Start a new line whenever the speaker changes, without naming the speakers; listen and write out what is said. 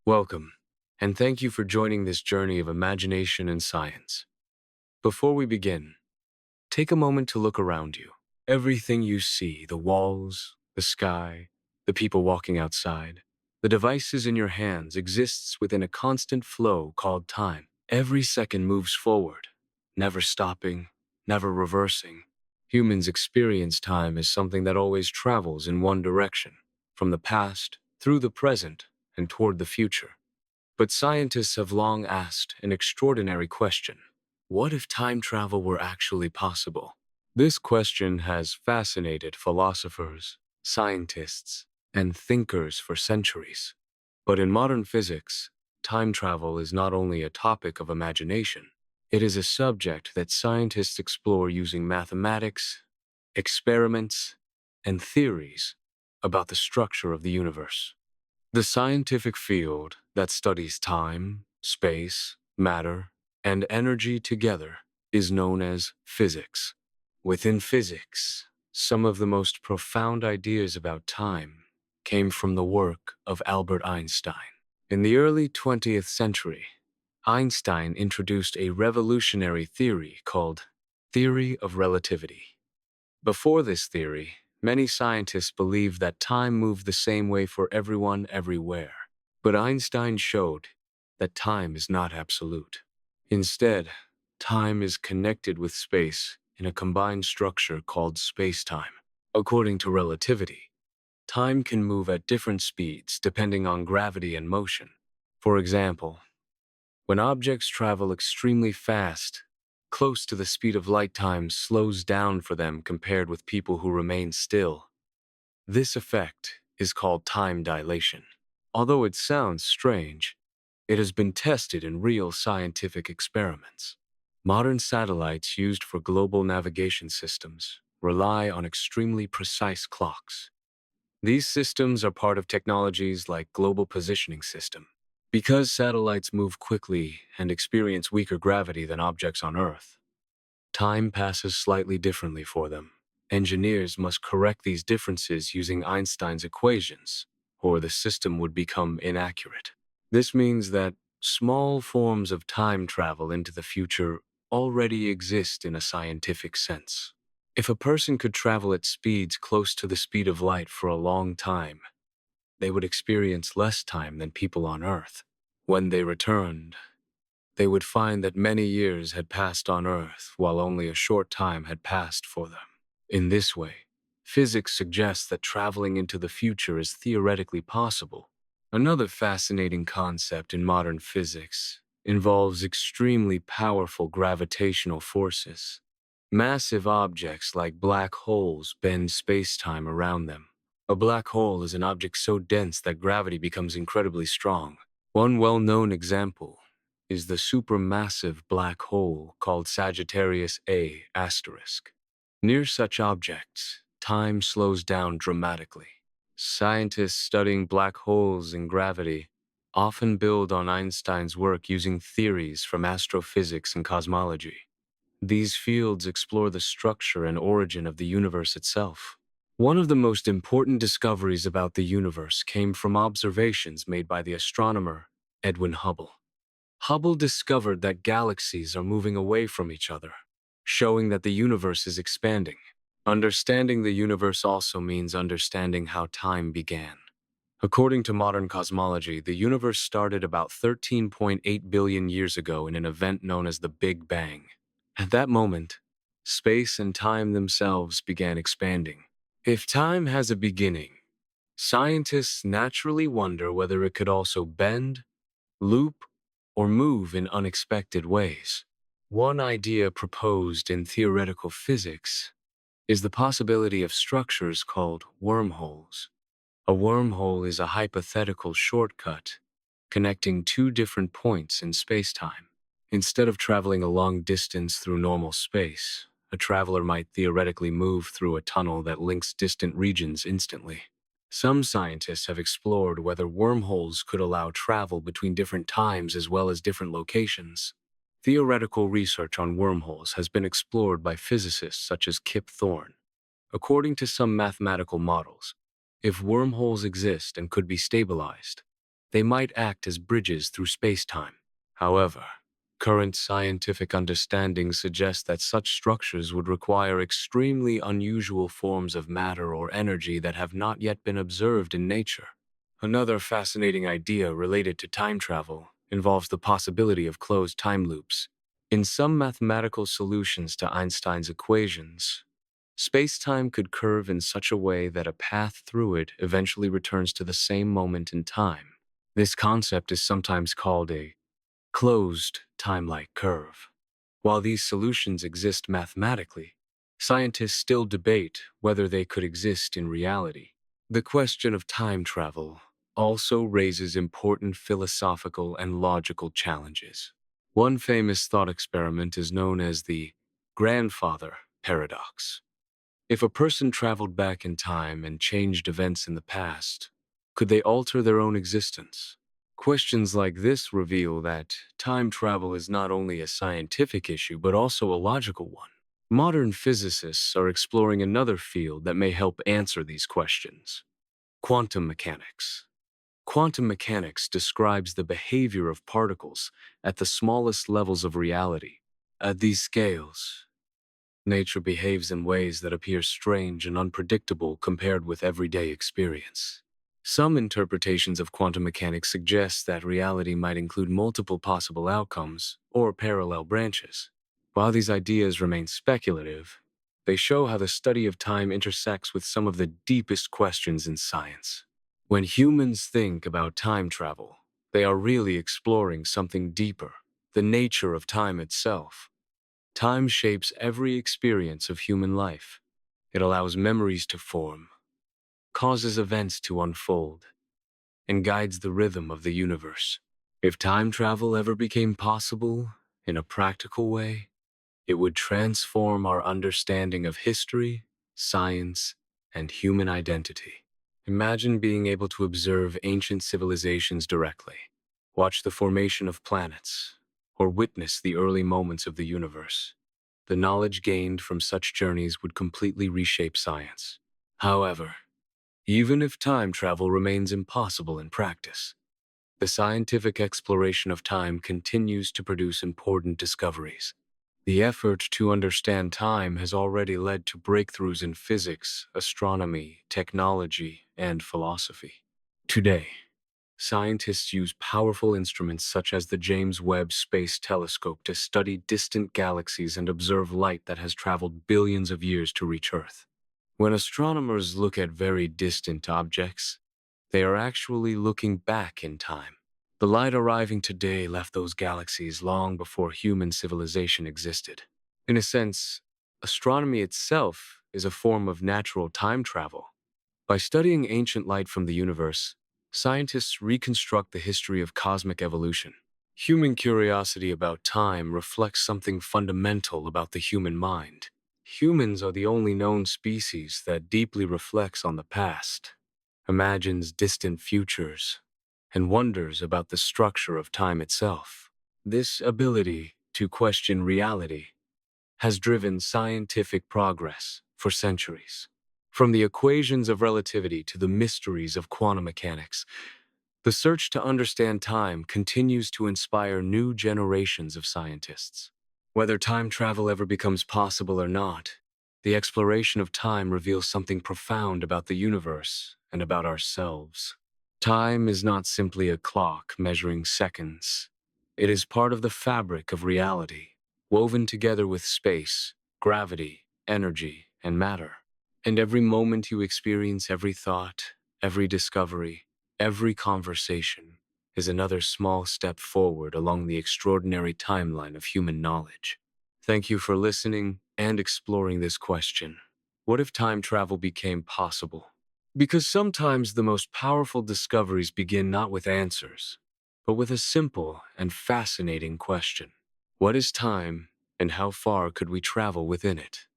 Welcome, and thank you for joining this journey of imagination and science. Before we begin, take a moment to look around you. Everything you see, the walls, the sky, the people walking outside, the devices in your hands exists within a constant flow called time. Every second moves forward, never stopping, never reversing. Humans experience time as something that always travels in one direction, from the past, through the present, and toward the future. But scientists have long asked an extraordinary question. What if time travel were actually possible? This question has fascinated philosophers, scientists, and thinkers for centuries. But in modern physics, time travel is not only a topic of imagination, it is a subject that scientists explore using mathematics, experiments, and theories about the structure of the universe. The scientific field that studies time, space, matter, and energy together is known as physics. Within physics, some of the most profound ideas about time came from the work of Albert Einstein. In the early 20th century, Einstein introduced a revolutionary theory called Theory of Relativity. Before this theory, many scientists believed that time moved the same way for everyone everywhere. But Einstein showed that time is not absolute. Instead, time is connected with space in a combined structure called spacetime. According to relativity, time can move at different speeds depending on gravity and motion. For example, when objects travel extremely fast, close to the speed of light, time slows down for them compared with people who remain still. This effect is called time dilation. Although it sounds strange, it has been tested in real scientific experiments. Modern satellites used for global navigation systems rely on extremely precise clocks. These systems are part of technologies like global positioning system. Because satellites move quickly and experience weaker gravity than objects on Earth, time passes slightly differently for them. Engineers must correct these differences using Einstein's equations, or the system would become inaccurate. This means that small forms of time travel into the future already exist in a scientific sense. If a person could travel at speeds close to the speed of light for a long time, they would experience less time than people on Earth. When they returned, they would find that many years had passed on Earth while only a short time had passed for them. In this way, physics suggests that traveling into the future is theoretically possible. Another fascinating concept in modern physics involves extremely powerful gravitational forces. Massive objects like black holes bend space-time around them. A black hole is an object so dense that gravity becomes incredibly strong. One well-known example is the supermassive black hole called Sagittarius A*. Near such objects, time slows down dramatically. Scientists studying black holes and gravity often build on Einstein's work using theories from astrophysics and cosmology. These fields explore the structure and origin of the universe itself. One of the most important discoveries about the universe came from observations made by the astronomer Edwin Hubble. Hubble discovered that galaxies are moving away from each other, showing that the universe is expanding. Understanding the universe also means understanding how time began. According to modern cosmology, the universe started about 13.8 billion years ago in an event known as the Big Bang. At that moment, space and time themselves began expanding. If time has a beginning, scientists naturally wonder whether it could also bend, loop, or move in unexpected ways. One idea proposed in theoretical physics is the possibility of structures called wormholes. A wormhole is a hypothetical shortcut connecting two different points in spacetime. Instead of traveling a long distance through normal space, a traveler might theoretically move through a tunnel that links distant regions instantly. Some scientists have explored whether wormholes could allow travel between different times as well as different locations. Theoretical research on wormholes has been explored by physicists such as Kip Thorne. According to some mathematical models, if wormholes exist and could be stabilized, They might act as bridges through spacetime. However, current scientific understanding suggests that such structures would require extremely unusual forms of matter or energy that have not yet been observed in nature. Another fascinating idea related to time travel involves the possibility of closed time loops. In some mathematical solutions to Einstein's equations, space-time could curve in such a way that a path through it eventually returns to the same moment in time. This concept is sometimes called a closed time-like curve. While these solutions exist mathematically, scientists still debate whether they could exist in reality. The question of time travel also raises important philosophical and logical challenges. One famous thought experiment is known as the grandfather paradox. If a person traveled back in time and changed events in the past, could they alter their own existence? Questions like this reveal that time travel is not only a scientific issue but also a logical one. Modern physicists are exploring another field that may help answer these questions: quantum mechanics. Quantum mechanics describes the behavior of particles at the smallest levels of reality. At these scales, nature behaves in ways that appear strange and unpredictable compared with everyday experience. Some interpretations of quantum mechanics suggest that reality might include multiple possible outcomes or parallel branches. While these ideas remain speculative, they show how the study of time intersects with some of the deepest questions in science. When humans think about time travel, they are really exploring something deeper: the nature of time itself. Time shapes every experience of human life. It allows memories to form, causes events to unfold, and guides the rhythm of the universe. If time travel ever became possible in a practical way, it would transform our understanding of history, science, and human identity. Imagine being able to observe ancient civilizations directly, watch the formation of planets, or witness the early moments of the universe. The knowledge gained from such journeys would completely reshape science. However, even if time travel remains impossible in practice, the scientific exploration of time continues to produce important discoveries. The effort to understand time has already led to breakthroughs in physics, astronomy, technology, and philosophy. Today, scientists use powerful instruments such as the James Webb Space Telescope to study distant galaxies and observe light that has traveled billions of years to reach Earth. When astronomers look at very distant objects, they are actually looking back in time. The light arriving today left those galaxies long before human civilization existed. In a sense, astronomy itself is a form of natural time travel. By studying ancient light from the universe, scientists reconstruct the history of cosmic evolution. Human curiosity about time reflects something fundamental about the human mind. Humans are the only known species that deeply reflects on the past, imagines distant futures, and wonders about the structure of time itself. This ability to question reality has driven scientific progress for centuries. From the equations of relativity to the mysteries of quantum mechanics, the search to understand time continues to inspire new generations of scientists. Whether time travel ever becomes possible or not, the exploration of time reveals something profound about the universe and about ourselves. Time is not simply a clock measuring seconds. It is part of the fabric of reality, woven together with space, gravity, energy, and matter. And every moment you experience, every thought, every discovery, every conversation is another small step forward along the extraordinary timeline of human knowledge. Thank you for listening and exploring this question. What if time travel became possible? Because sometimes the most powerful discoveries begin not with answers, but with a simple and fascinating question. What is time, and how far could we travel within it?